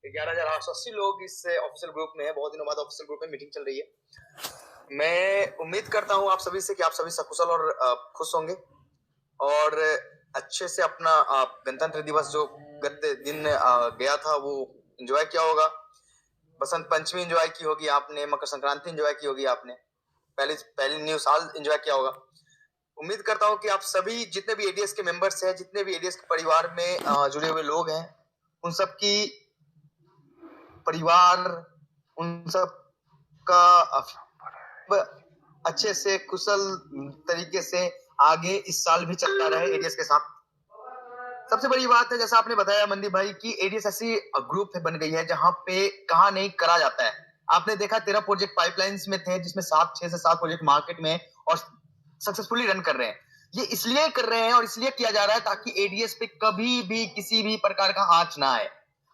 11,880 लोग इस official group में है। बहुत दिनों बाद ऑफिशियल ग्रुप में मीटिंग चल रही है। मैं उम्मीद करता हूं आप सभी से कि आप सभी सकुशल और खुश होंगे और अच्छे से अपना गणतंत्र दिवस जो गत दिन गया था वो एंजॉय किया होगा। बसंत पंचमी एंजॉय की होगी आपने, मकर संक्रांति एंजॉय की होगी आपने, पहली न्यू साल एंजॉय किया होगा। उम्मीद करता हूं कि आप सभी जितने भी एडीएस के मेंबर्स हैं, जितने भी एडीएस के परिवार में जुड़े हुए लोग हैं, उन सब की परिवार, उन सब का अच्छे से कुशल तरीके से आगे इस साल भी चलता रहे एडीएस के साथ। सबसे बड़ी बात है, जैसा आपने बताया मनदीप भाई, कि एडीएस ऐसी ग्रुप बन गई है जहां पे कहा नहीं करा जाता है। आपने देखा 13 प्रोजेक्ट पाइपलाइंस में थे, जिसमें 6 से 7 प्रोजेक्ट मार्केट में और सक्सेसफुली रन कर रहे हैं। ये इसलिए कर रहे हैं और इसलिए किया जा रहा है ताकि एडीएस पे कभी भी किसी भी प्रकार का आंच ना आए।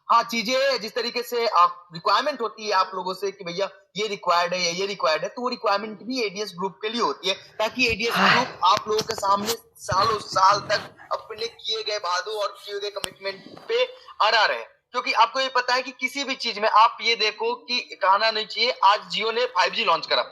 हाँ, चीजें जिस तरीके से रिक्वायरमेंट होती है आप लोगों से कि भैया ये रिक्वायर्ड है या ये रिक्वायर्ड है, तो वो रिक्वायरमेंट भी एडीएस ग्रुप के लिए होती है ताकि एडीएस ग्रुप आप लोगों के सामने सालों साल तक अपने किए गए वादों और किए गए कमिटमेंट पे अड़ा रहे। क्योंकि आपको ये पता है कि किसी भी चीज में आप ये देखो कि कहना नहीं चाहिए, आज जियो ने 5G लॉन्च करा,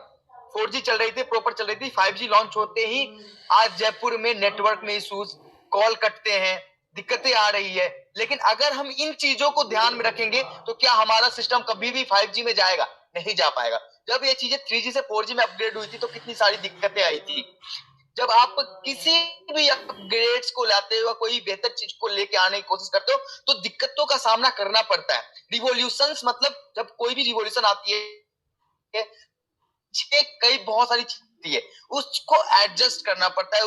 4G चल रही थी, प्रॉपर चल रही थी, 5G लॉन्च होते ही आज जयपुर में नेटवर्क में इश्यूज, कॉल कटते हैं, दिक्कतें आ रही है। लेकिन अगर हम इन चीजों को ध्यान में रखेंगे तो क्या हमारा सिस्टम कभी भी 5G में जाएगा? नहीं जा पाएगा। जब ये चीजें 3G से 4G में अपग्रेड हुई थी तो कितनी सारी दिक्कतें आई थी। जब आप किसी भी अपग्रेड्स को लाते हो, कोई बेहतर चीज को लेके आने की कोशिश करते हो, तो दिक्कतों का सामना करना पड़ता है। रिवॉल्यूशंस मतलब जब कोई भी रिवॉल्यूशन आती है, कई बहुत सारी चीजें है, उसको एडजस्ट करना पड़ता है,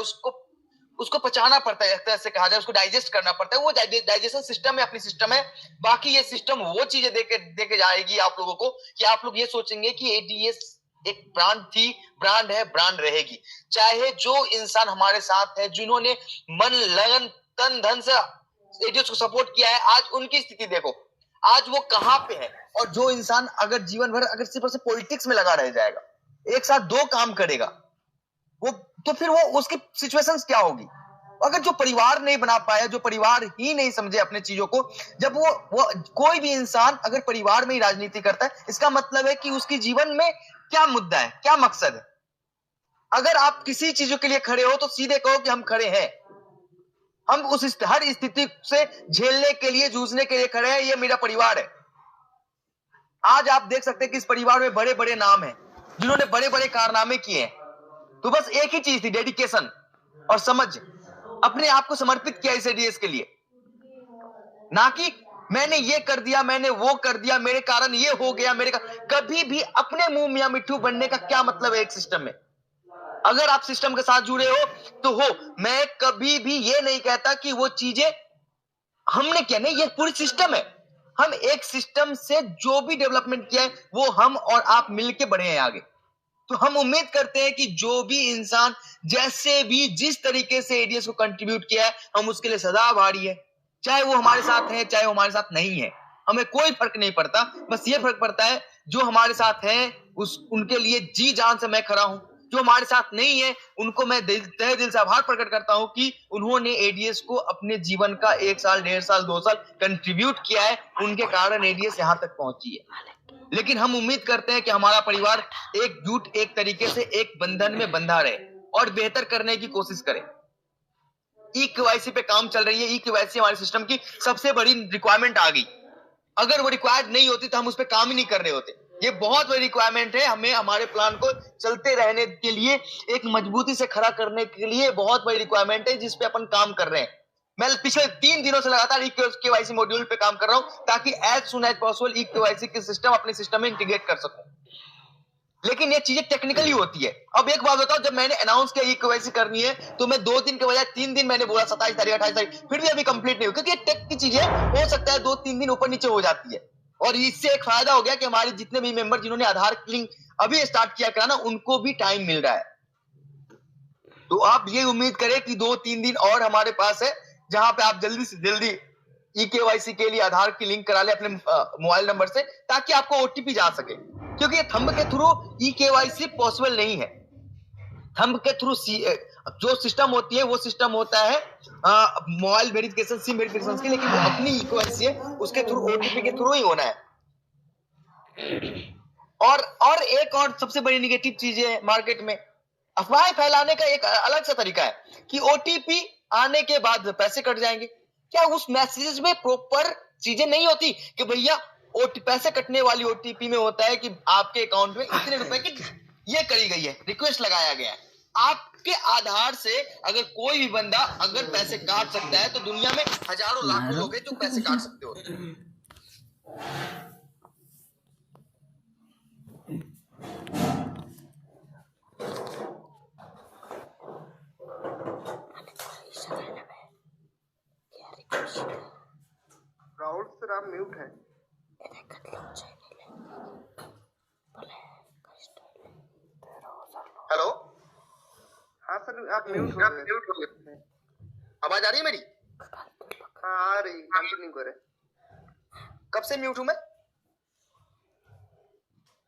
उसको पचाना पड़ता है, एक तरह से कहा जाए उसको डाइजेस्ट करना पड़ता है। वो डाइजेशन सिस्टम है, अपनी सिस्टम है। बाकी ये सिस्टम वो चीजें देके जाएगी आप लोगों को कि आप लोग ये सोचेंगे कि एडीएस एक ब्रांड थी, ब्रांड है, ब्रांड रहेगी। चाहे जो इंसान हमारे साथ है, जिन्होंने मन लगन तन धन से एडीएस को सपोर्ट किया है, आज उनकी स्थिति देखो, आज वो कहां पे है। और जो इंसान अगर जीवन भर अगर सिर्फ पॉलिटिक्स में लगा रह जाएगा, एक साथ 2 काम करेगा, वो तो फिर वो उसकी सिचुएशंस क्या होगी। अगर जो परिवार नहीं बना पाया, जो परिवार ही नहीं समझे अपने चीजों को, जब वो कोई भी इंसान अगर परिवार में ही राजनीति करता है, इसका मतलब है कि उसकी जीवन में क्या मुद्दा है, क्या मकसद है। अगर आप किसी चीजों के लिए खड़े हो तो सीधे कहो कि हम खड़े हैं, हम उस हर स्थिति से झेलने के लिए, जूझने के लिए खड़े हैं, ये मेरा परिवार है। आज आप देख सकते हैं कि इस परिवार में बड़े बड़े नाम हैं जिन्होंने बड़े बड़े कारनामे किए हैं, तो बस एक ही चीज थी, डेडिकेशन और समझ, अपने आप को समर्पित किया इस एडीएस के लिए। ना कि मैंने ये कर दिया, मैंने वो कर दिया, मेरे कारण ये हो गया, कभी भी अपने मुंह मियां मिट्ठू बनने का क्या मतलब है एक सिस्टम में। अगर आप सिस्टम के साथ जुड़े हो तो हो, मैं कभी भी ये नहीं कहता कि वो चीजें हमने किया, नहीं, ये पूरी सिस्टम है। हम एक सिस्टम से जो भी डेवलपमेंट किया है वो हम और आप मिलके बढ़े हैं आगे। तो हम उम्मीद करते हैं कि जो भी इंसान जैसे भी जिस तरीके से एडीएस को कंट्रीब्यूट किया है, हम उसके लिए सदा आभारी है। चाहे वो हमारे साथ है, चाहे वो हमारे साथ नहीं है, हमें कोई फर्क नहीं पड़ता। बस ये फर्क पड़ता है जो हमारे साथ है उनके लिए जी जान से मैं खड़ा हूं, जो हमारे साथ नहीं है उनको मैं तहे दिल से आभार प्रकट करता हूं कि उन्होंने एडीएस को अपने जीवन का 1 साल, 1.5 साल, 2 साल कंट्रीब्यूट किया है, उनके कारण एडीएस यहां तक पहुंची है। लेकिन हम उम्मीद करते हैं कि हमारा परिवार एकजुट, एक तरीके से एक बंधन में बंधा रहे और बेहतर करने की कोशिश करे। ई केवाईसी पे काम चल रही है। ई केवाईसी हमारे सिस्टम की सबसे बड़ी रिक्वायरमेंट आ गई। अगर वो रिक्वायर्ड नहीं होती तो हम उस पर काम ही नहीं कर रहे होते। ये बहुत बड़ी रिक्वायरमेंट है, हमें हमारे प्लान को चलते रहने के लिए, एक मजबूती से खड़ा करने के लिए बहुत बड़ी रिक्वायरमेंट है जिस पे अपन काम कर रहे हैं। मैं पिछले 3 दिनों से लगातार ई केवाईसी मॉड्यूल पे काम कर रहा हूं ताकि as soon as possible e KYC के सिस्टम अपने सिस्टम में इंटीग्रेट कर सकूं। लेकिन ये चीजें टेक्निकली होती है। अब एक बात बताओ, जब मैंने अनाउंस किया ई केवाईसी करनी है तो मैं 2 दिन के बजाय 3 दिन मैंने बोला, 27 तारीख, 28 तारीख, फिर भी अभी कंप्लीट नहीं हुई, क्योंकि टेक की चीजें हो सकता है 2-3 दिन ऊपर नीचे हो जाती है। और इससे एक फायदा हो गया कि हमारे जितने भी मेंबर जिन्होंने आधार लिंक अभी स्टार्ट किया कराना, उनको भी टाइम मिल रहा है। तो आप ये उम्मीद करें कि 2-3 दिन और हमारे पास है जहां पे आप जल्दी से जल्दी ई केवाईसी के लिए आधार की लिंक करा ले अपने मोबाइल नंबर से, ताकि आपको ओटीपी जा सके, क्योंकि ये थंब के थ्रू ई केवाईसी पॉसिबल नहीं है। थंब के थ्रू जो सिस्टम होती है वो सिस्टम होता है मोबाइल वेरिफिकेशन, सिम वेरिफिकेशन की, लेकिन अपनी इक्वेंसी है उसके थ्रू ओटीपी के थ्रू ही होना है। और एक और सबसे बड़ी निगेटिव चीज है मार्केट में, अफवाहें फैलाने का एक अलग सा तरीका है कि ओटीपी आने के बाद पैसे कट जाएंगे। क्या उस मैसेज में प्रॉपर चीजें नहीं होती कि भैया पैसे कटने वाली ओटीपी में होता है कि आपके अकाउंट में इतने रुपए की ये करी गई है, रिक्वेस्ट लगाया गया है। आपके आधार से अगर कोई भी बंदा अगर पैसे काट सकता है तो दुनिया में हजारों लाखों लोग हैं जो पैसे काट सकते होते हैं। राहुल सर आप म्यूट है। हेलो, हाँ सर आप म्यूट हो गए। आवाज आ रही है मेरी? हाँ आ रही, कंटिन्यू करें। कब से म्यूट हूं मैं?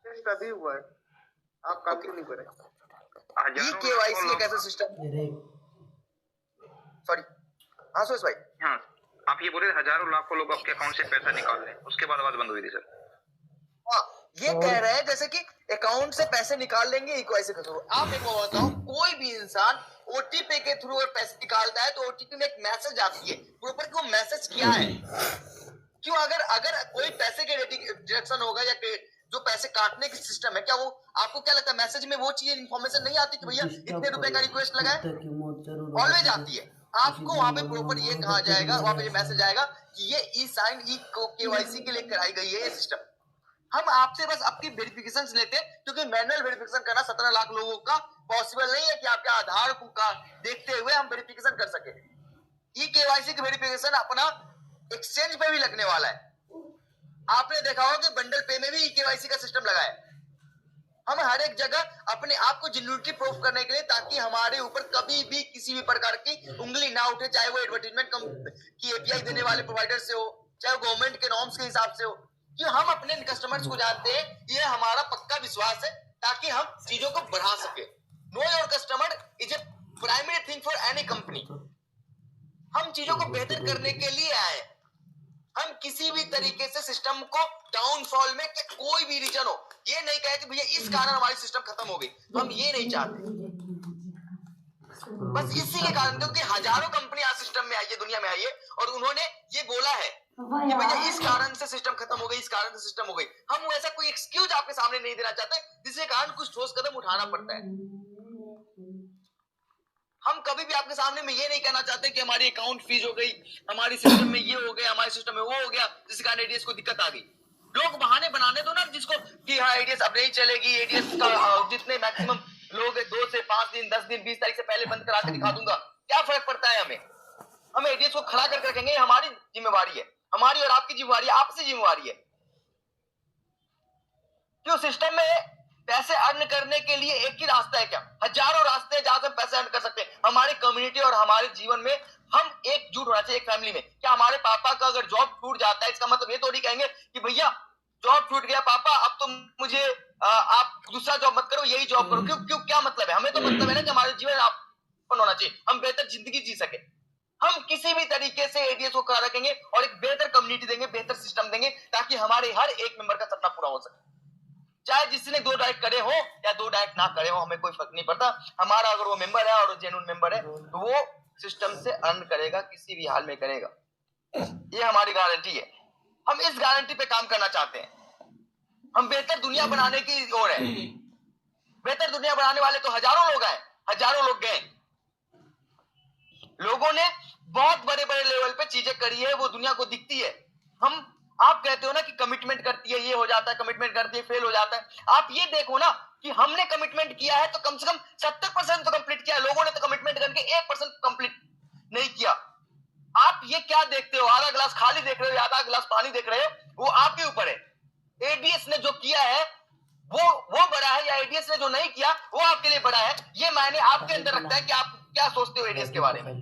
जस्ट अभी हुआ है, आप कंटिन्यू करें। केवाईसी एक ऐसा सिस्टम, सॉरी हाँ सुरेश भाई, हाँ आप ये बोले हजारों लाखों लोग आपके अकाउंट से पैसा निकाल रहे हैं, उसके बाद आवाज बंद हुई थी सर। हाँ ये कह रहे हैं जैसे कि अकाउंट से पैसे निकाल लेंगे इक्वाइसी के थ्रू। आप एक बात बताओ, कोई भी इंसान ओटीपी के थ्रू अगर पैसे निकालता है तो ओटीपी में एक मैसेज आती है, प्रॉपर वो मैसेज क्या है, क्यों अगर कोई पैसे के डिडक्शन होगा या जो पैसे काटने की सिस्टम है, क्या वो आपको क्या लगता है मैसेज में वो चीज इन्फॉर्मेशन नहीं आती कि भैया इतने रुपए का रिक्वेस्ट लगा है? ऑलवेज आती है। आपको वहां पे प्रॉपर ये कहा जाएगा, वहां पे ये मैसेज आएगा कि ये ई साइन ई केवाईसी के लिए कराई गई है ये सिस्टम। हम आपसे बस आपकी वेरिफिकेशन लेते हैं, क्योंकि मैनुअल वेरिफिकेशन करना 17 लाख लोगों का पॉसिबल नहीं है कि आपके आधार को का देखते हुए हम वेरिफिकेशन कर सके। ई केवाईसी की वेरिफिकेशन अपना एक्सचेंज पे भी लगने वाला है। आपने देखा होगा कि बंडल पे में भी ई केवाईसी का सिस्टम लगा है। हम हर एक जगह अपने आप को जेन्युइनिटी प्रूफ करने के लिए, ताकि हमारे ऊपर कभी भी किसी भी प्रकार की उंगली ना उठे, चाहे वो एडवर्टाइजमेंट की एपीआई देने वाले प्रोवाइडर से हो, चाहे गवर्नमेंट के नॉर्म्स के हिसाब से हो, कि हम अपने कस्टमर्स को जानते हैं, ये हमारा पक्का विश्वास है, ताकि हम चीजों को बढ़ा सके। Know your customer is a primary thing for any company. हम चीजों को बेहतर करने के लिए आए। हम किसी भी तरीके से सिस्टम को डाउनफॉल में कोई भी रीजन हो, ये नहीं कहे कि भैया इस कारण हमारी सिस्टम खत्म हो गई, हम ये नहीं चाहते। बस इसी के कारण, क्योंकि हजारों कंपनी आज सिस्टम में आई है, दुनिया में आई है, और उन्होंने ये बोला है कि भैया इस कारण से सिस्टम खत्म हो गई, इस कारण से सिस्टम हो गई। हम ऐसा कोई एक्सक्यूज आपके सामने नहीं देना चाहते, जिसके कारण कुछ ठोस कदम उठाना पड़ता है। हम कभी भी आपके सामने में ये नहीं कहना चाहते कि हमारी अकाउंट फीस हो गई, हमारी सिस्टम में ये हो गया, हमारे सिस्टम में वो हो गया, जिस कारण एडीएस को दिक्कत आ गई। लोग बहाने बनाने दो ना जिसको कि हाँ एडीएस अब नहीं चलेगी, एडीएस का जितने मैक्सिमम लोग 2 से 5 दिन 10 दिन 20 तारीख से पहले बंद करा के दिखा दूंगा, क्या फर्क पड़ता है हमें? हम एडीएस को खड़ा करके रखेंगे, ये हमारी जिम्मेवारी है, हमारी और आपकी जिम्मेवारी है, आपसी जिम्मेवारी है। क्यों सिस्टम में पैसे अर्न करने के लिए एक ही रास्ता है क्या? हजारों रास्ते हैं जहां से हम पैसे अर्न कर सकते हैं। हमारी कम्युनिटी और हमारे जीवन में हम एकजुट होना चाहिए, एक फैमिली में। क्या हमारे पापा का अगर जॉब छूट जाता है, इसका मतलब ये थोड़ी कहेंगे कि भैया जॉब छूट गया पापा, अब तुम मुझे आप दूसरा जॉब मत करो, यही जॉब करो। क्यों क्या मतलब है? हमें तो मतलब है ना कि हमारे जीवन आपन होना चाहिए, हम बेहतर जिंदगी जी सके। हम किसी भी तरीके से एडीएस को खड़ा रखेंगे और एक बेहतर कम्युनिटी देंगे, बेहतर सिस्टम देंगे, ताकि हमारे हर एक मेंबर का सपना पूरा हो सके। चाहे जिसने 2 डायरेक्ट करे हो या 2 डायरेक्ट ना करे हो, हमें कोई फर्क नहीं पड़ता। हमारा अगर वो मेंबर है और जेन्युइन मेंबर है तो वो सिस्टम से अर्न करेगा, किसी भी हाल में करेगा। ये हमारी गारंटी है। हम इस गारंटी पे काम करना चाहते हैं। हम बेहतर दुनिया बनाने की ओर है। बेहतर दुनिया बनाने वाले तो हजारों लोग हैं, हजारों लोग गए। लोगों ने बहुत बड़े बड़े लेवल पे चीजें करी है, वो दुनिया को दिखती है। आप कहते हो ना कि कमिटमेंट करती है, ये हो जाता है, कमिटमेंट करती है, फेल हो जाता है। आप ये देखो ना कि हमने कमिटमेंट किया है तो कम से कम 70% तो कंप्लीट किया है। लोगों ने तो कमिटमेंट करके 1% कंप्लीट नहीं किया। आप ये क्या देखते हो? आधा गिलास खाली देख रहे हो या आधा गिलास पानी देख रहे हो, वो आपके ऊपर है। एडीएस ने जो किया है वो बड़ा है, या एडीएस ने जो नहीं किया वो आपके लिए बड़ा है। ये मायने आपके अंदर रखता है कि आप क्या सोचते हो एडीएस के बारे में।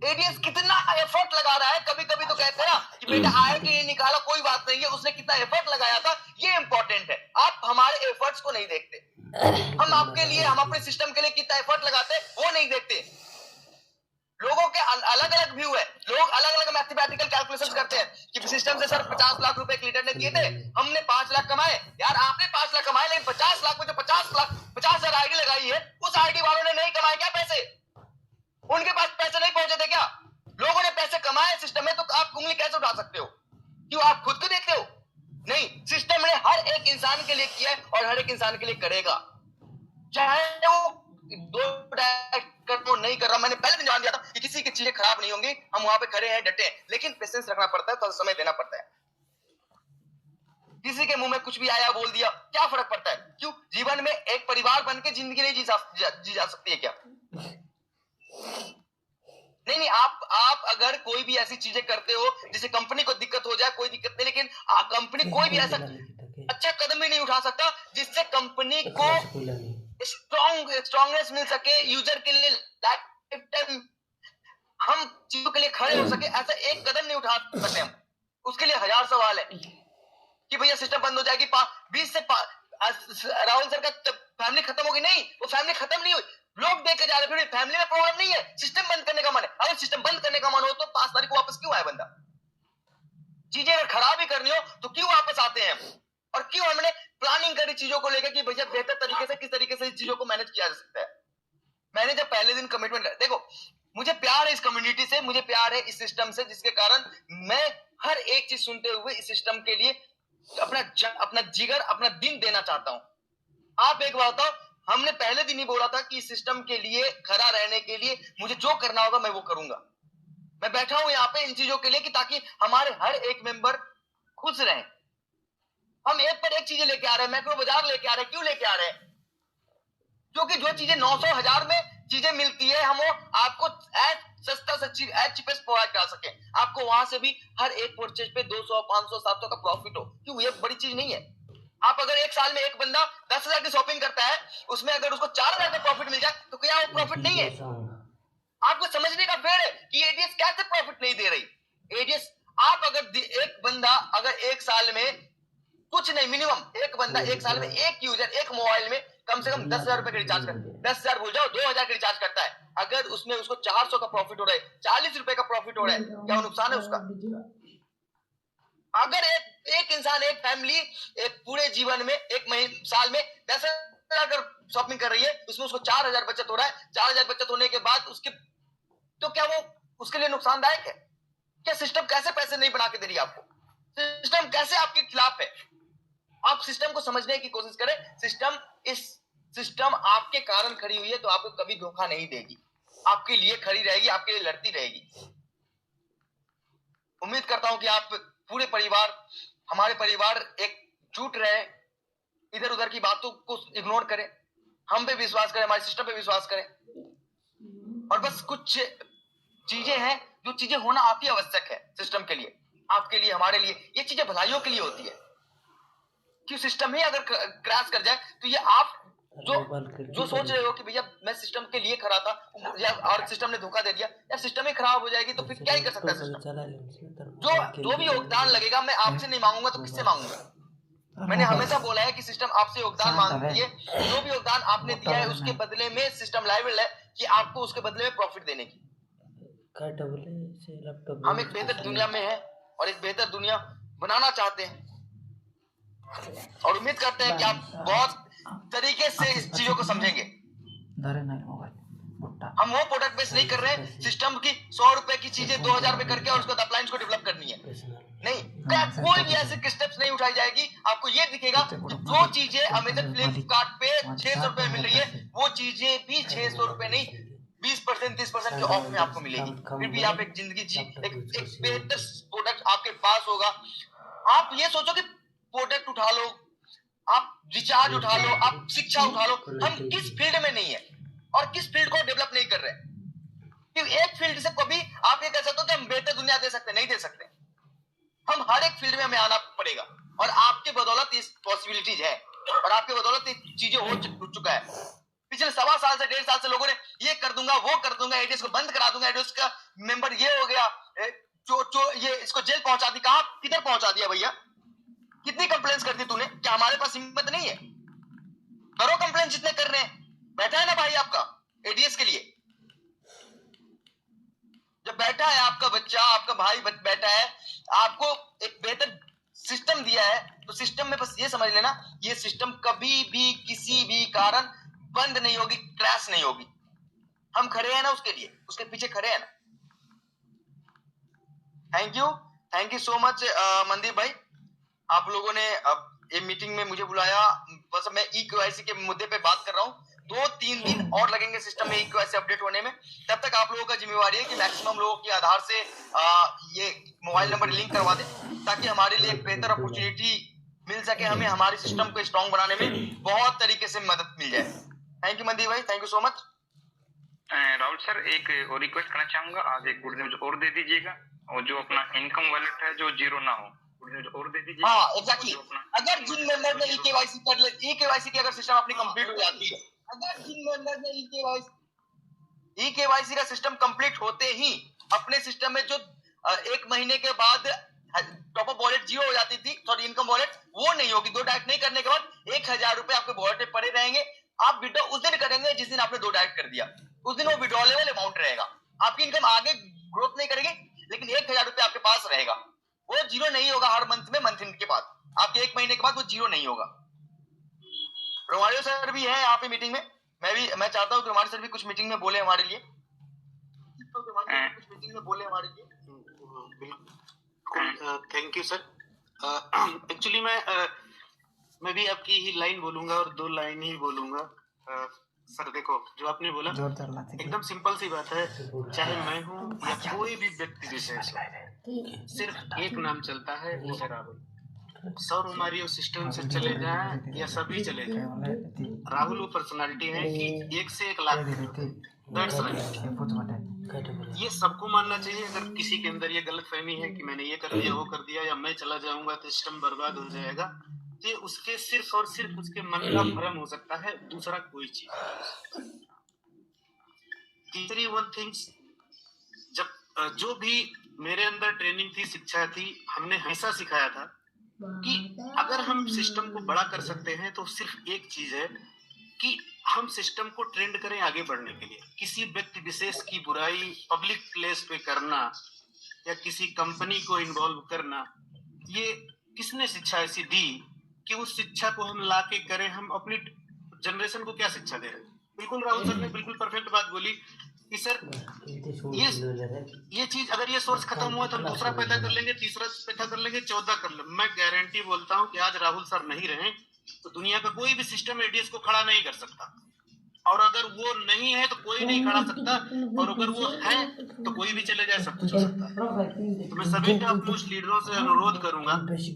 एडीएस कितना एफर्ट लगा रहा है। कभी कभी तो कहते हैं ना कि बेटा आया कि नहीं निकाला कोई बात नहीं है, उसने कितना एफर्ट लगाया था ये इंपॉर्टेंट है। आप हमारे एफर्ट्स को नहीं देखते। हम आपके लिए, हम अपने सिस्टम के लिए कितना एफर्ट लगाते हैं वो नहीं देखते। लोगों के अलग अलग व्यू है, लोग अलग अलग मैथमेटिकल कैलकुलेशंस करते हैं कि सिस्टम से सर 50 लाख रुपए एक लीडर ने दिए थे, हमने 5 लाख कमाए। यार आपने 5 लाख कमाए, लेकिन 50 लाख में जो 50,000 आईडी लगाई है उस आईडी वालों ने नहीं कमाए क्या पैसे? उनके पास पैसे नहीं पहुंचे थे क्या? लोगों ने पैसे कमाए सिस्टम में, तो आप उंगली कैसे उठा सकते हो? क्यों आप खुद को देखते हो? नहीं, सिस्टम ने हर एक इंसान के लिए किया है और हर एक इंसान के लिए करेगा, चाहे वो नहीं कर रहा। मैंने पहले भी जान दिया था कि किसी की चीजें खराब नहीं होंगी, हम वहां पे खड़े हैं, डटे हैं, लेकिन पेशेंस रखना पड़ता है, थोड़ा समय देना पड़ता है। किसी के मुंह में कुछ भी आया बोल दिया, क्या फर्क पड़ता है? क्यों? जीवन में एक परिवार बन के जिंदगी नहीं जी जा सकती है क्या? नहीं, आप अगर कोई भी ऐसी चीजें करते हो जिससे कंपनी को दिक्कत हो जाए, कोई दिक्कत नहीं, लेकिन कंपनी कोई भी ऐसा अच्छा कदम भी नहीं उठा सकता जिससे कंपनी को स्ट्रॉन्गनेस मिल सके, यूजर के लिए लाइफ टाइम हम चीजों के लिए खड़े हो सके, ऐसा एक कदम नहीं उठा सकते हम। उसके लिए 1000 सवाल है कि भैया सिस्टम बंद हो जाएगी, 20 से राहुल सर का फैमिली खत्म होगी। नहीं, वो फैमिली खत्म नहीं हुई, लोग देखे जा रहे, फिर फैमिली में प्रॉब्लम नहीं है, सिस्टम बंद करने का मन है। अगर सिस्टम बंद करने का मन हो तो 5 तारीख को वापस क्यों आए बंदा? चीजें अगर खराब ही करनी हो तो क्यों वापस आते हैं? और क्यों हमने प्लानिंग करी चीजों को लेकर कि भैया बेहतर तरीके से किस तरीके से इस चीजों को मैनेज किया जा सकता है। मैंने जब पहले दिन कमिटमेंट कर, देखो मुझे प्यार है इस कम्युनिटी से, मुझे प्यार है इस सिस्टम से, जिसके कारण मैं हर एक चीज सुनते हुए इस सिस्टम के लिए अपना जिगर, अपना दिन देना चाहता हूं। आप एक बात बताओ, हमने पहले दिन ही बोला था कि इस सिस्टम के लिए खड़ा रहने के लिए मुझे जो करना होगा मैं वो करूंगा। मैं बैठा हूं यहाँ पे इन चीजों के लिए कि ताकि हमारे हर एक मेंबर खुश रहे। हम एक पर एक चीजें लेके आ रहे हैं, मैक्रो बाजार लेके आ रहे हैं। क्यों लेके आ रहे हैं? क्योंकि जो चीजें 900 1000 में चीजें मिलती है, हम वो आपको सस्ता से एज चीपेस्ट प्रोवाइड कर सके, आपको वहां से भी हर एक परचेज पे 200 500 700 का प्रॉफिट हो। क्यों? ये बड़ी चीज नहीं है। आप अगर एक साल में एक बंदा 10,000 की शॉपिंग करता है, उसमें अगर उसको 4,000 का प्रॉफिट मिल जाए तो क्या वो प्रॉफिट नहीं है? आपको समझने का फेर है कि एडीएस कैसे प्रॉफिट नहीं दे रही। एडीएस आप अगर एक बंदा अगर एक साल में कुछ नहीं, मिनिमम एक बंदा एक साल में एक यूजर एक मोबाइल में कम से कम 10,000 रुपए का रिचार्ज कर, 10,000 भूल जाओ, 2,000 का रिचार्ज करता है, अगर उसमें उसको 400 का प्रॉफिट हो रहा है, 40 रुपए का प्रॉफिट हो रहा है, क्या नुकसान है उसका? अगर एक इंसान, एक फैमिली एक पूरे जीवन में एक महीने साल में 10,000 अगर शॉपिंग कर रही है, उसमें उसको 4,000 बचत हो रहा है, 4,000 बचत होने के बाद उसके तो क्या वो उसके लिए नुकसानदायक है क्या? सिस्टम कैसे पैसे नहीं बना के दे रही है आपको? सिस्टम कैसे आपके खिलाफ है? आप सिस्टम को समझने की कोशिश करें। सिस्टम आपके कारण खड़ी हुई है तो आपको कभी धोखा नहीं देगी, आपके लिए खड़ी रहेगी, आपके लिए लड़ती रहेगी। उम्मीद करता हूं कि आप पूरे परिवार, हमारे परिवार एकजुट रहे, इधर उधर की बातों को इग्नोर करें, हम पे विश्वास करें, हमारे सिस्टम पे विश्वास करें। और बस कुछ चीजें हैं जो चीजें होना अति आवश्यक है सिस्टम के लिए, आपके लिए, हमारे लिए। ये चीजें भलाइयों के लिए होती है। कि सिस्टम ही अगर क्रैश कर जाए तो ये आप जो सोच रहे हो कि भैया मैं सिस्टम के लिए खड़ा था और सिस्टम ने धोखा दे दिया, यार सिस्टम ही खराब हो जाएगी तो फिर क्या ही कर सकता है सिस्टम। जो भी योगदान लगेगा मैं आपसे नहीं मांगूंगा तो किससे मांगूंगा? मैंने हमेशा बोला है कि सिस्टम आपसे योगदान मांगती है, जो भी योगदान आपने दिया है उसके बदले में सिस्टम लायबल है कि आपको उसके बदले में प्रॉफिट देने की। हम एक बेहतर दुनिया में हैं और एक बेहतर दुनिया बनाना चाहते हैं और उम्मीद करते हैं कि आप बहुत तरीके से इस चीजों को समझेंगे। हम वो प्रोडक्ट बेस नहीं कर रहे हैं सिस्टम की 100 रुपए की चीजें 2,000 रुपए करके और उसको अप्लायंस को डेवलप करनी है। नहीं, कोई भी ऐसे स्टेप्स नहीं उठाई जाएगी। आपको ये दिखेगा कि जो चीजें अमेजन फ्लिपकार्ट पे 600 रुपए मिल रही है, वो चीजें भी 600 रुपए नहीं 20% 30% के ऑफ में आपको मिलेगी। फिर भी आप एक जिंदगी जी, एक बेहतर प्रोडक्ट आपके पास होगा। आप ये सोचो कि प्रोडक्ट उठा लो, आप रिचार्ज उठा लो, आप शिक्षा उठा लो, हम किस फील्ड में नहीं है और किस फील्ड को डेवलप नहीं कर रहे हैं। कि एक फील्ड से कभी आप ये कह सकते हो कि हम बेहतर दुनिया दे सकते, नहीं दे सकते। हम हर एक फील्ड में हमें आना पड़ेगा और आपके बदौलत इस पॉसिबिलिटीज है और आपके बदौलत चीजें हो चुका है। पिछले 1.25 साल से 1.5 साल से लोगों ने ये कर दूंगा, वो कर दूंगा, एडीएस को बंद करा दूंगा, एडीएस का मेंबर ये हो गया, ये इसको जेल पहुंचा दी। कहां किधर पहुंचा दिया भैया? कितनी कंप्लेंट्स कर दी तूने? क्या हमारे पास हिम्मत नहीं है? करो कंप्लेन जितने करने हैं। बैठा है ना भाई आपका एडीएस के लिए, जब बैठा है आपका बच्चा, आपका भाई बैठा है, आपको एक बेहतर सिस्टम दिया है, तो सिस्टम में बस ये समझ लेना, ये सिस्टम कभी भी किसी भी कारण बंद नहीं होगी, क्रैश नहीं होगी। हम खड़े हैं ना उसके लिए, उसके पीछे खड़े हैं ना। Thank you so much Mandeep भाई, आप लोगों ने अब ये मीटिंग में मुझे बुलाया। बस मैं ई-केवाईसी के मुद्दे पे बात कर रहा हूँ। 2-3 दिन और लगेंगे सिस्टम में ई-केवाईसी अपडेट होने में। तब तक आप लोगों का जिम्मेवारी है कि मैक्सिमम लोगों की आधार से ये मोबाइल नंबर लिंक करवा दें, ताकि हमारे लिए एक बेहतर अपॉर्चुनिटी मिल सके, हमें हमारे सिस्टम को स्ट्रॉन्ग बनाने में बहुत तरीके से मदद मिल जाए। थैंक यू मनदीप भाई, thank you so much. Rahul sir, एक और रिक्वेस्ट करना चाहूंगा, आज एक गुड न्यूज और दे दीजिएगा, और जो अपना इनकम वॉलेट है जो जीरो ना हो, गुड न्यूज और दे दीजिएगा। हाँ एग्जैक्टली, अगर जिन मेंबर ने ई-केवाईसी कर ले, ई-केवाईसी की अगर सिस्टम अपनी कंप्लीट हो जाती है, अगर जिन मेंबर ने ई-केवाईसी का सिस्टम कंप्लीट होते ही अपने सिस्टम में जो 1 महीने के बाद टॉप अप वॉलेट जीरो हो जाती थी, सॉरी इनकम वॉलेट, वो नहीं होगी। 2 डायरेक्ट नहीं करने के बाद 1000 रुपए आपके वॉलेट में पड़े रहेंगे। आप विड्रॉ उस दिन करेंगे जिस दिन आपने 2 डायरेक्ट कर दिया, उस दिन वो विड्रॉलेबल अमाउंट रहेगा। आपकी इनकम आगे ग्रोथ नहीं करेगी, लेकिन 1000 रुपए आपके पास रहेगा, वो जीरो नहीं होगा। हर मंथ में, मंथ एंड के बाद आपके 1 महीने के बाद वो जीरो नहीं होगा। रोमारियो सर भी है यहाँ पे मीटिंग में, मैं चाहता हूँ कि रोमारियो सर भी कुछ मीटिंग में बोले हमारे लिए, कुछ मीटिंग में बोले हमारे लिए। Thank you sir. एक्चुअली मैं भी आपकी ही लाइन बोलूंगा और 2 लाइन ही बोलूंगा। सर देखो, जो आपने बोला एकदम सिंपल सी बात है, चाहे मैं हूँ या कोई भी व्यक्ति विशेष हो, सिर्फ एक नाम चलता है, वो है राहुल। 100 रोमारियो सिस्टम से चले जाएं या सभी चले जाएं, राहुल वो पर्सनालिटी है कि 1 से 1 लाख। ये सबको मानना चाहिए। अगर किसी के अंदर ये गलतफहमी है कि मैंने ये कर दिया, वो कर दिया, या मैं चला जाऊंगा तो सिस्टम बर्बाद हो जाएगा, तो उसके सिर्फ और सिर्फ उसके मन का भ्रम हो सकता है, दूसरा कोई चीज। तीसरी वन थिंग्स, जब जो भी मेरे अंदर ट्रेनिंग थी, शिक्षा थी, हमने हमेशा सिखाया था कि अगर हम सिस्टम को बड़ा कर सकते हैं तो सिर्फ एक चीज है कि हम सिस्टम को ट्रेंड करें आगे बढ़ने के लिए। किसी व्यक्ति विशेष की बुराई पब्लिक प्लेस पे करना या किसी कंपनी को इन्वॉल्व करना, ये किसने शिक्षा ऐसी दी कि उस शिक्षा को हम लाके करें? हम अपनी जनरेशन को क्या शिक्षा दे रहे हैं? बिल्कुल राहुल सर ने बिल्कुल परफेक्ट बात बोली कि सर ये चीज अगर ये सोर्स खत्म हुआ तो हम दूसरा पैदा कर लेंगे, तीसरा पैदा कर लेंगे, 14 कर लेंगे। मैं गारंटी बोलता हूँ कि आज राहुल सर नहीं रहे तो दुनिया का कोई भी सिस्टम एडीएस को खड़ा नहीं कर सकता, और अगर वो नहीं है तो कोई नहीं खड़ा सकता, और अगर वो है तो कोई भी चले जाए, सब कुछ हो सकता है। तो मैं सभी टॉप मोस्ट लीडरों से अनुरोध करूंगा कि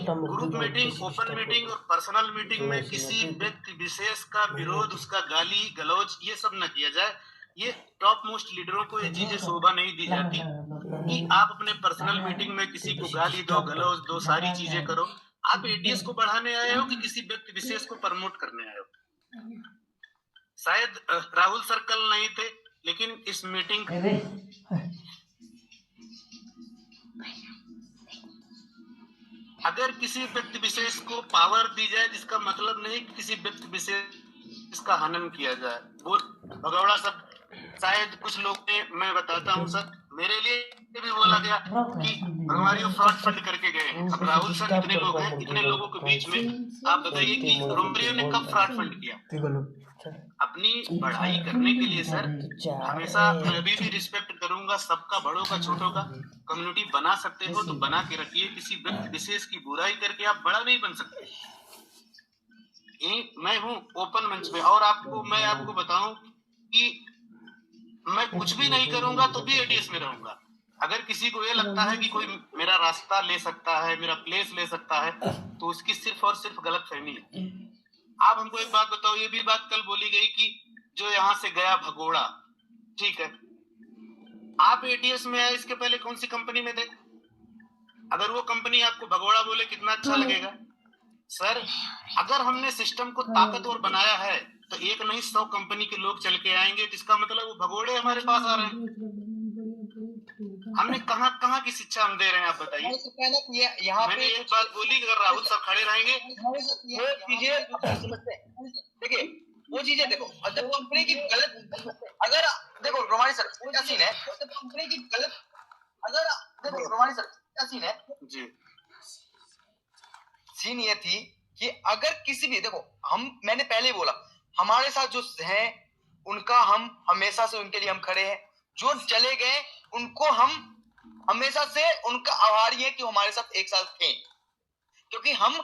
ग्रुप मीटिंग, ओपन मीटिंग और पर्सनल मीटिंग में किसी व्यक्ति विशेष का विरोध, उसका गाली गलौज, ये सब न किया जाए। ये टॉप मोस्ट लीडरों को ये चीजें शोभा नहीं दी जाती कि आप अपने पर्सनल मीटिंग में किसी को गाली दो, गलौज दो, सारी चीजें करो। आप एडीएस को बढ़ाने आए हो कि किसी व्यक्ति विशेष को प्रमोट करने आए हो? शायद राहुल सर कल नहीं थे, लेकिन इस मीटिंग अगर किसी व्यक्ति विशेष को पावर दी जाए, जिसका मतलब नहीं कि किसी व्यक्ति विशेष का हनन किया जाए। वो भगौड़ा सब शायद कुछ लोग ने, मैं बताता हूँ सर, मेरे लिए भी बोला गया कि रोमारियो फ्रॉड फंड करके गए। अब राहुल सर कितने लोग हैं, इतने लोगों के बीच में आप बताइए कि रोमारियो ने कब फ्रॉड फंड किया? अपनी पढ़ाई करने के लिए सर हमेशा मैं अभी भी रिस्पेक्ट करूंगा सबका, बड़ों का, छोटों का। कम्युनिटी बना सकते हो तो बना के रखिए, किसी व्यक्ति विशेष की बुराई करके आप बड़ा नहीं बन सकते। मैं हूँ ओपन मंच पे, और मैं आपको बताऊं कि मैं कुछ भी नहीं करूंगा तो भी एडीएस में रहूंगा। अगर किसी को ये लगता है कि कोई मेरा रास्ता ले सकता है, मेरा प्लेस ले सकता है, तो उसकी सिर्फ और सिर्फ गलतफहमी है। आप हमको एक बात बताओ, ये भी बात कल बोली गई कि जो यहाँ से गया भगोड़ा, ठीक है, आप एडीएस में आए, इसके पहले कौन सी कंपनी में थे? अगर वो कंपनी आपको भगोड़ा बोले, कितना अच्छा लगेगा सर। अगर हमने सिस्टम को ताकतवर बनाया है तो एक नहीं 100 कंपनी के लोग चल के आएंगे, जिसका मतलब वो भगोड़े हमारे पास आ रहे हैं। हमने कहाँ की शिक्षा हम दे रहे हैं, आप बताइए। यहाँ मैंने पे एक बात बोली कि अगर राहुल साहब खड़े रहेंगे, वो चीजें समझते हैं। देखिए वो चीजें देखो, जब कंपनी की गलत, अगर देखो रोमानी सर क्या सीन है, जब कंपनी की गलत, अगर देखो रोमानी सर क्या सीन है जी सीन ये थी कि अगर किसी भी, देखो मैंने पहले ही बोला, हमारे साथ जो है उनका हम हमेशा से उनके लिए हम खड़े हैं, जो चले गए उनको हम हमेशा से उनका आभारी है कि हमारे साथ एक साल थे, क्योंकि हम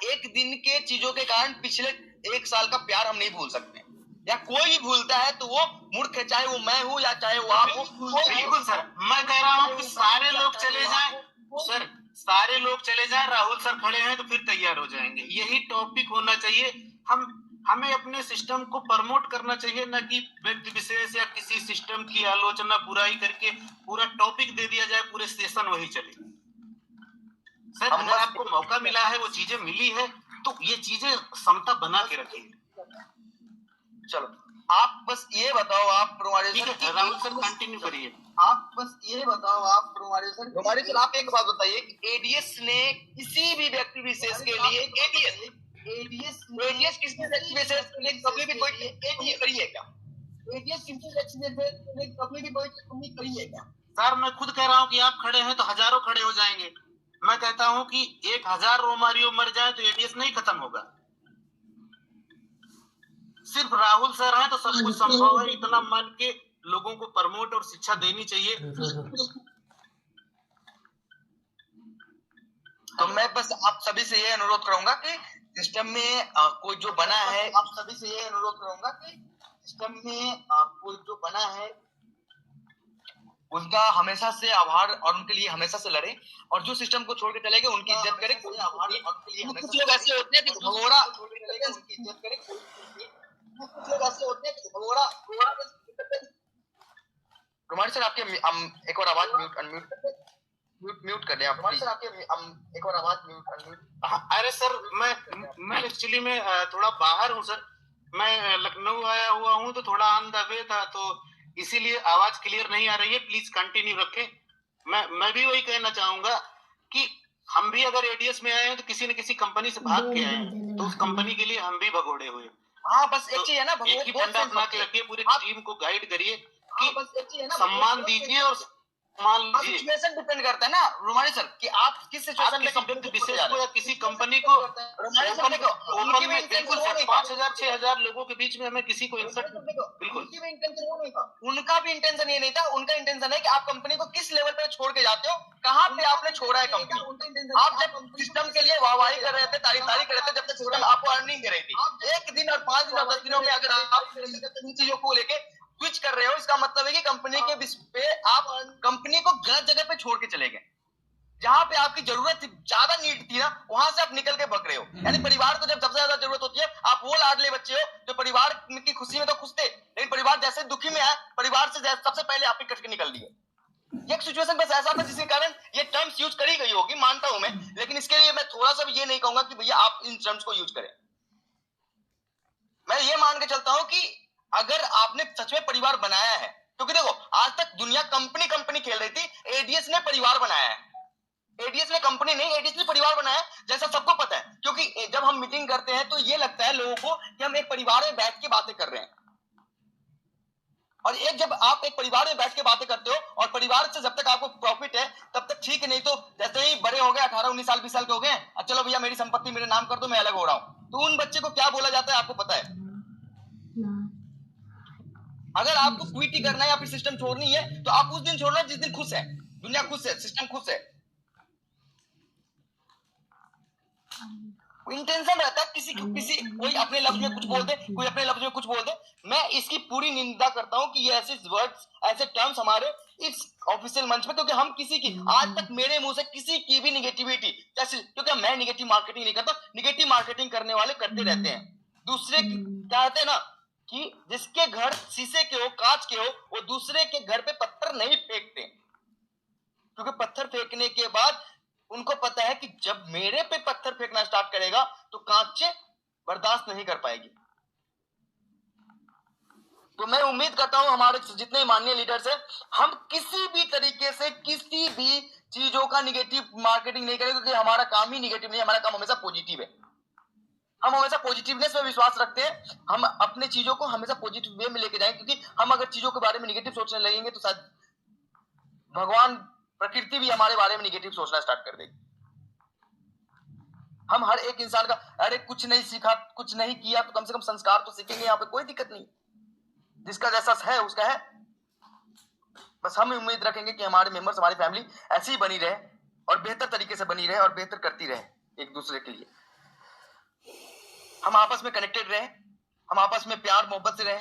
एक दिन के चीजों के कारण पिछले एक साल का प्यार हम नहीं भूल सकते, या कोई भी भूलता है तो वो मूर्ख है, चाहे वो मैं हूं या चाहे वो आप हो। बिल्कुल सर, मैं कह रहा हूँ कि सारे लोग चले जाएं सर, सारे लोग चले जाएं, राहुल सर खड़े हैं तो फिर तैयार हो जाएंगे। यही टॉपिक होना चाहिए। हमें अपने सिस्टम को प्रमोट करना चाहिए, न कि व्यक्ति विशेष या किसी सिस्टम की आलोचना बुराई करके पूरा टॉपिक दे दिया जाए, पूरे सेशन वही चले। सर अगर आपको मौका मिला है, वो चीजें मिली है, तो ये चीजें समता बना के रखिए। चलो आप बस ये बताओ, आप राहुल सर कंटिन्यू करिए। आप बस ये बताओ, आप रोमानी सर आप एक बात बताइए, एडीएस ने किसी भी व्यक्ति विशेष के लिए एडीएस किसी व्यक्ति विशेष के लिए कभी भी कोई टिप्पणी करी है क्या? एडीएस किसी व्यक्ति विशेष के लिए कभी भी कोई टिप्पणी करी है क्या? सर मैं खुद कह रहा हूँ कि आप खड़े हैं तो हजारों खड़े हो जाएंगे। मैं कहता हूँ कि 1000 रोमारियो मर जाए तो एडीएस नहीं खत्म होगा। सिर्फ राहुल सर हैं तो सब कुछ संभव है, इतना मान के लोगों को प्रमोट और शिक्षा देनी चाहिए। तो मैं बस आप सभी से ये अनुरोध करूंगा कि सिस्टम में कोई जो बना है, आप सभी से ये अनुरोध करूंगा कि सिस्टम में कोई जो बना है उनका हमेशा से आभार और उनके लिए हमेशा से लड़े, और जो सिस्टम को छोड़ के चले गए उनकी इज्जत करे। कुछ लोग ऐसे होते हैं कि भगोड़ा, उनकी इज्जत करे। कुछ लोग ऐसे होते हैं कि भगोड़ा। कुमार सर आपके एक और आवाज म्यूट कर दें आप। कुमार सर आपके एक और आवाज म्यूट। अरे सर मैं एक्चुअली में थोड़ा बाहर हूँ सर, मैं लखनऊ आया हुआ हूँ तो थोड़ा ऑन द वे था, तो इसीलिए आवाज क्लियर नहीं आ रही है। प्लीज कंटिन्यू रखें। मैं भी वही कहना चाहूंगा कि हम भी अगर एडीएस में आए हैं तो किसी न किसी कंपनी से भाग के आए हैं, तो उस कंपनी के लिए हम भी भगोड़े हुए। हाँ बस एक चीज है ना, एक ही फंडा अपना के रखिए, पूरी टीम को गाइड करिए कि सम्मान दीजिए और सिचुएशन डिपेंड करता है ना रोमानी सर कि आप किस सिचुएशन में व्यक्ति विशेष को या किसी कंपनी को ओपन में बिल्कुल 5000 6000 लोगों के बीच में हमें किसी को इंसल्ट बिल्कुल उनका भी इंटेंशन ये नहीं था। उनका इंटेंशन है कि आप कंपनी को किस लेवल पे छोड़ के जाते हो, कहाँ पे आपने छोड़ा है कंपनी। आप जब सिस्टम के लिए वाहवाही कर रहे थे, तारीफ कर रहे थे, जब तक सिस्टम आपको अर्निंग दे रही थी, एक दिन और 5 दिन और 10 दिनों में अगर आप इन चीजों को लेके स्विच कर रहे हो, इसका मतलब है कि कंपनी के पे आप कंपनी को गलत जगह पे छोड़ के चले गए। जहां पे आपकी जरूरत ज्यादा नीड थी ना, वहां से आप निकल के भग रहे हो। यानी परिवार को जब सबसे ज्यादा जरूरत होती है, आप वो लाडले बच्चे हो जो परिवार की खुशी में तो खुश थे, लेकिन परिवार जैसे दुखी में आया, परिवार से सबसे पहले आप ही कट के निकल दिए। एक सिचुएशन बस ऐसा था जिसके कारण ये टर्म्स यूज करी गई होगी, मानता हूं मैं, लेकिन इसके लिए मैं थोड़ा सा भी ये नहीं कहूंगा कि भैया आप इन टर्म्स को यूज करें। मैं ये मान के चलता हूं कि अगर आपने सच में परिवार बनाया है, क्योंकि देखो आज तक दुनिया कंपनी खेल रही थी, एडीएस ने परिवार बनाया है। एडीएस ने कंपनी नहीं, एडीएस ने परिवार बनाया जैसा सबको पता है, क्योंकि जब हम मीटिंग करते हैं तो ये लगता है लोगों को कि हम एक परिवार में बैठ के बातें कर रहे हैं। और जब आप एक परिवार में बैठ के बातें करते हो और परिवार से जब तक आपको प्रॉफिट है तब तक ठीक, नहीं तो जैसे ही बड़े हो गए 18 19 साल 20 साल के हो गए, चलो भैया मेरी संपत्ति मेरे नाम कर दो, मैं अलग हो रहा हूं, तो उन बच्चे को क्या बोला जाता है आपको पता है। अगर आपको क्विट ही करना है या फिर सिस्टम छोड़नी है तो आप उस दिन छोड़ना जिस दिन खुश है, दुनिया खुश है, सिस्टम खुश है। इंटेंशन रहता है किसी कोई अपने लफ्ज में कुछ बोल दे, कोई अपने लफ्ज में कुछ बोल दे। मैं इसकी पूरी निंदा करता हूं कि ये ऐसे वर्ड्स, ऐसे टर्म्स हमारे इस ऑफिशियल मंच में, क्योंकि हम किसी की आज तक मेरे मुंह से किसी की भी निगेटिविटी, जैसे क्योंकि मैं निगेटिव मार्केटिंग नहीं करता, निगेटिव मार्केटिंग करने वाले करते रहते हैं। दूसरे क्या कहते हैं ना कि जिसके घर शीशे के हो, कांच के हो, वो दूसरे के घर पे पत्थर नहीं फेंकते, क्योंकि पत्थर फेंकने के बाद उनको पता है कि जब मेरे पे पत्थर फेंकना स्टार्ट करेगा तो कांचे बर्दाश्त नहीं कर पाएगी। तो मैं उम्मीद करता हूं हमारे जितने माननीय लीडर्स हैं, हम किसी भी तरीके से किसी भी चीजों का निगेटिव मार्केटिंग नहीं करेंगे, क्योंकि हमारा काम ही निगेटिव नहीं है, हमारा काम हमेशा पॉजिटिव है। हम हमेशा पॉजिटिवनेस में विश्वास रखते हैं, हम अपने चीजों को हमेशा पॉजिटिव वे में लेके जाएंगे, क्योंकि हम अगर चीजों के बारे में निगेटिव सोचने लगेंगे तो शायद भगवान प्रकृति भी हमारे बारे में निगेटिव सोचना स्टार्ट कर देगी। हम हर एक इंसान का, अरे कुछ नहीं सीखा, कुछ नहीं किया तो कम से कम संस्कार तो सीखेंगे, यहाँ पे कोई दिक्कत नहीं, जिसका जैसा है उसका है। बस हम उम्मीद रखेंगे कि हमारे मेंबर्स, हमारी फैमिली ऐसी ही बनी रहे और बेहतर तरीके से बनी रहे और बेहतर करती रहे एक दूसरे के लिए। हम आपस में कनेक्टेड रहे, हम आपस में प्यार मोहब्बत से रहे,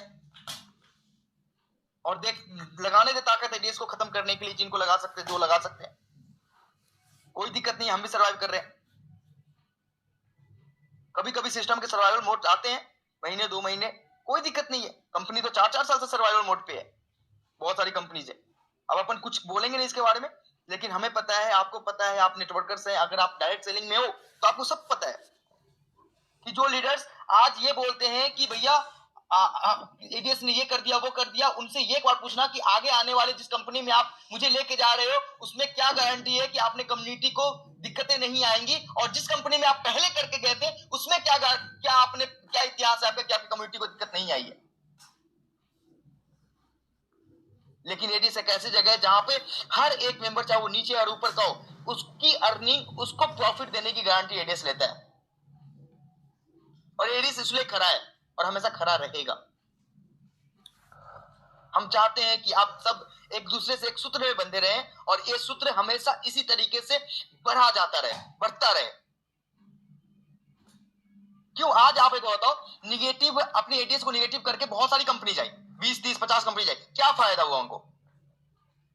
और देख लगाने की ताकत है देश को खत्म करने के लिए, जिनको लगा सकते हैं, जो लगा सकते हैं, कोई दिक्कत नहीं, हम भी सर्वाइव कर रहे हैं। कभी कभी सिस्टम के सर्वाइवल मोड आते हैं, महीने 2 महीने, कोई दिक्कत नहीं है। कंपनी तो 4-4 साल से सर्वाइवल मोड पे है, बहुत सारी कंपनीज है। अब अपन कुछ बोलेंगे नहीं इसके बारे में, लेकिन हमें पता है, आपको पता है, आप नेटवर्कर्स हैं, अगर आप डायरेक्ट सेलिंग में हो तो आपको सब पता है कि जो लीडर्स आज ये बोलते हैं कि भैया एडीएस ने ये कर दिया, वो कर दिया, उनसे ये एक बार पूछना कि आगे आने वाले जिस कंपनी में आप मुझे लेके जा रहे हो उसमें क्या गारंटी है कि आपने कम्युनिटी को दिक्कतें नहीं आएंगी, और जिस कंपनी में आप पहले करके गए थे उसमें क्या इतिहास है आपका कि आपकी कम्युनिटी को दिक्कत नहीं आई है। लेकिन एडीएस एक ऐसी जगह है जहां पे हर एक मेंबर, चाहे वो नीचे और ऊपर का हो, उसकी अर्निंग, उसको प्रॉफिट देने की गारंटी एडीएस लेता है, और एडीएस इसलिए खड़ा है और हमेशा खड़ा रहेगा। हम चाहते हैं कि आप सब एक दूसरे से एक सूत्र में बंधे रहें, और ये सूत्र हमेशा इसी तरीके से बढ़ा जाता रहे, बढ़ता रहे। क्यों? आज आप एक बताओ, निगेटिव अपनी एडीएस को निगेटिव करके बहुत सारी कंपनी जाए, 20, 30, 50 कंपनी जाए, क्या फायदा हुआ उनको?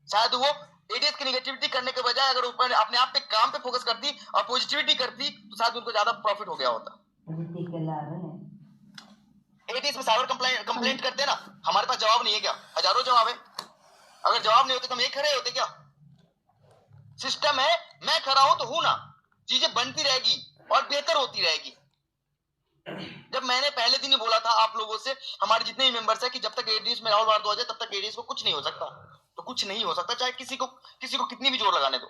शायद वो एडीएस की निगेटिविटी करने के बजाय अगर ऊपर अपने आप पे काम पे फोकस करती और पॉजिटिविटी करती तो शायद उनको ज्यादा प्रॉफिट हो गया होता। एडीएस में साइबर कंप्लेंट करते ना, हमारे पास जवाब नहीं है क्या? हजारों जवाब है। अगर जवाब नहीं होते तो हम एक खड़े होते क्या? सिस्टम है, मैं खड़ा हूं तो हूं ना, चीजें बनती रहेगी और बेहतर होती रहेगी। जब मैंने पहले दिन ही बोला था आप लोगों से, हमारे जितने भी मेंबर्स हैं, कि जब तक एडीएस में राहुल भारद्वाज हो जाए तब तक एडीएस को कुछ नहीं हो सकता, तो कुछ नहीं हो सकता, चाहे किसी को कितनी भी जोर लगाने दो।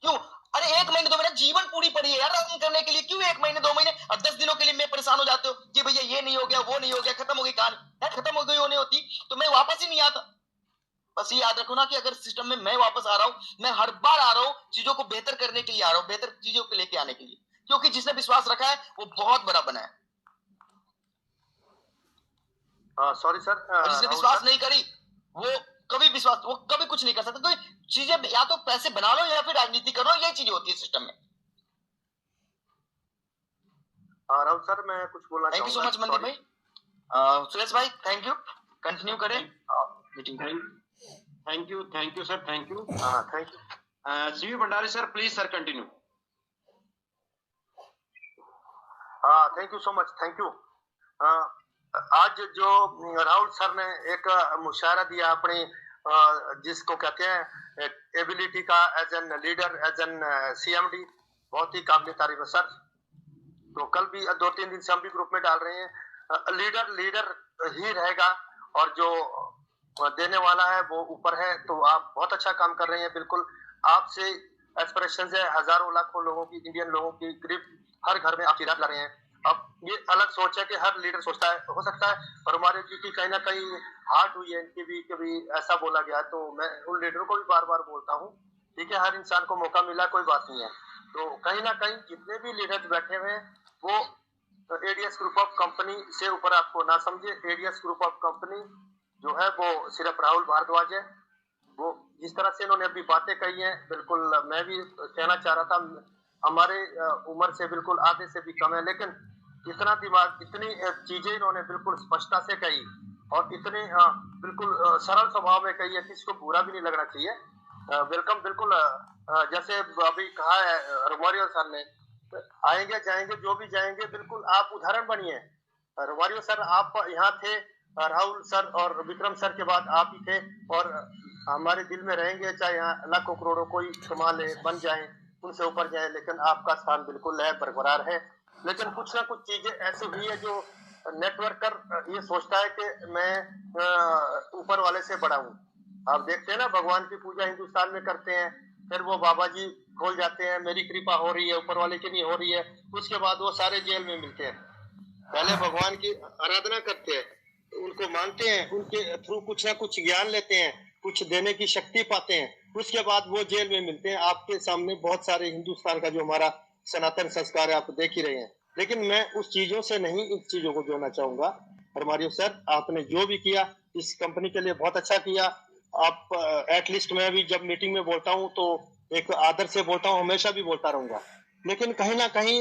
क्यों? अरे 1 महीने तो मेरा जीवन पूरी पड़ी है यार रनिंग करने के लिए, क्यों 1 महीने 2 महीने और 10 दिनों के लिए मैं परेशान हो जाते हो कि भैया ये नहीं हो गया, वो नहीं हो गया, खत्म हो गई कहानी। यार खत्म हो गई होनी होती तो मैं वापस ही नहीं आता। बस ये याद रखो ना कि अगर सिस्टम में मैं वापस आ रहा हूं, मैं हर बार आ रहा हूं चीजों को बेहतर करने के लिए आ रहा हूं, बेहतर चीजों को लेके आने के लिए, क्योंकि जिसने विश्वास रखा है वो बहुत बड़ा बना है। सॉरी सर, जिसने विश्वास नहीं करी वो कभी कुछ नहीं कर सकता। तो चीजें या तो पैसे बना लो या फिर राजनीति करो, यही चीजें होती है सिस्टम में। राहुल सर मैं कुछ बोलना thank you so much Mandeep भाई। सुरेश भाई थैंक यू, कंटिन्यू करें meeting. Thank you sir, thank you. Thank you. CV Bhandari sir, please sir continue. Thank you so much, thank you. आज जो राहुल सर ने एक मुशायरा दिया अपनी, जिसको कहते हैं एबिलिटी का, as an leader, as an CMD, बहुत ही काबिल तारीफ है सर। तो कल भी 2-3 दिन से हम भी ग्रुप में डाल रहे हैं, लीडर ही रहेगा, और जो देने वाला है वो ऊपर है। तो आप बहुत अच्छा काम कर रहे हैं, बिल्कुल आपसे एस्पिरेशन है हजारों लाखों लोगों की, इंडियन लोगों की, गरीब हर घर में आप चिराग ला रहे हैं। अब ये अलग सोच है कि हर लीडर सोचता है, हो सकता है और हमारे की कहीं ना कहीं हार्ट हुई है इनकी भी, कभी ऐसा बोला गया, तो मैं उन लीडरों को भी बार बार बोलता हूँ, ठीक है, हर इंसान को मौका मिला, कोई बात नहीं है। तो कहीं ना कहीं जितने भी लीडर्स बैठे हुए हैं वो एडीएस ग्रुप ऑफ कंपनी से ऊपर आपको ना समझे। एडीएस ग्रुप ऑफ कंपनी जो है वो सिर्फ राहुल भारद्वाज है। वो जिस तरह से इन्होंने अभी बातें कही हैं, बिल्कुल मैं भी कहना चाह रहा था, हमारे उम्र से बिल्कुल आधे से भी कम है, लेकिन इतना दिमाग, इतनी चीजें इन्होंने बिल्कुल स्पष्टता से कही, और इतने बिल्कुल सरल स्वभाव में कही है, किसी को बुरा भी नहीं लगना चाहिए। वेलकम, बिल्कुल जैसे अभी कहा है रोमारियो सर ने, आएंगे जाएंगे जो भी जाएंगे, बिल्कुल आप उदाहरण बनिए। रोमारियो सर आप यहाँ थे, राहुल सर और विक्रम सर के बाद आप ही थे, और हमारे दिल में रहेंगे, चाहे यहाँ लाखों करोड़ों कोई कमा ले, बन जाए, उनसे ऊपर जाए, लेकिन आपका स्थान बिल्कुल है, बरकरार है। लेकिन कुछ ना कुछ चीजें ऐसी हुई है जो नेटवर्कर ये सोचता है कि मैं ऊपर वाले से बड़ा हूँ। आप देखते हैं ना, भगवान की पूजा हिंदुस्तान में करते हैं, फिर वो बाबा जी खोल जाते हैं, मेरी कृपा हो रही है, ऊपर वाले की नहीं हो रही है, उसके बाद वो सारे जेल में मिलते हैं। पहले भगवान की आराधना करते हैं, उनको मानते हैं, उनके थ्रू कुछ ना कुछ ज्ञान लेते हैं, कुछ देने की शक्ति पाते हैं, उसके बाद वो जेल में मिलते हैं। आपके सामने बहुत सारे हिंदुस्तान का जो हमारा सनातन संस्कार है आप देख ही रहे हैं, लेकिन मैं उस चीजों से नहीं इस चीजों को जोड़ना चाहूंगा। परमारियो सर, आपने जो भी किया इस कंपनी के लिए बहुत अच्छा किया। आप एटलीस्ट मैं भी जब मीटिंग में बोलता हूँ तो एक आदर से बोलता हूँ, हमेशा भी बोलता रहूंगा, लेकिन कहीं ना कहीं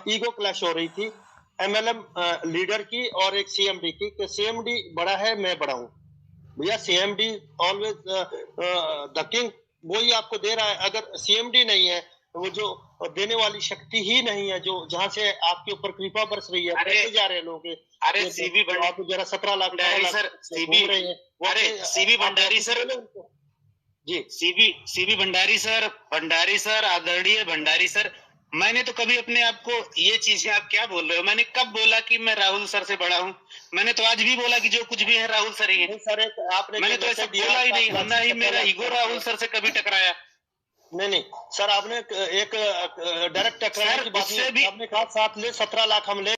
ईगो क्लैश हो रही थी एमएलएम लीडर की और एक सीएमडी की, कि सीएमडी बड़ा है, मैं बड़ा हूँ। भैया सीएमडी ऑलवेज द किंग, वही आपको दे रहा है। अगर सीएमडी नहीं है, वो जो देने वाली शक्ति ही नहीं है, जो जहां से आपके ऊपर कृपा बरस रही है, पैसे जा रहे हैं लोग। अरे सीबी भंडारी, आप जरा 17 लाख सर, सीबी, अरे सीबी भंडारी सर जी, सीबी भंडारी सर, आदरणीय भंडारी सर, मैंने तो कभी अपने आप को ये चीजें, आप क्या बोल रहे हो, मैंने कब बोला कि मैं राहुल सर से बड़ा हूँ? मैंने तो आज भी बोला कि जो कुछ भी है राहुल सर ही है। सर आपने मैंने तो ऐसा बोला ही नहीं, ना ही मेरा ईगो राहुल सर से कभी टकराया। नहीं सर, आपने एक डायरेक्ट टकराने की बात नहीं, आपने कहा 7 ले 17 लाख हम ले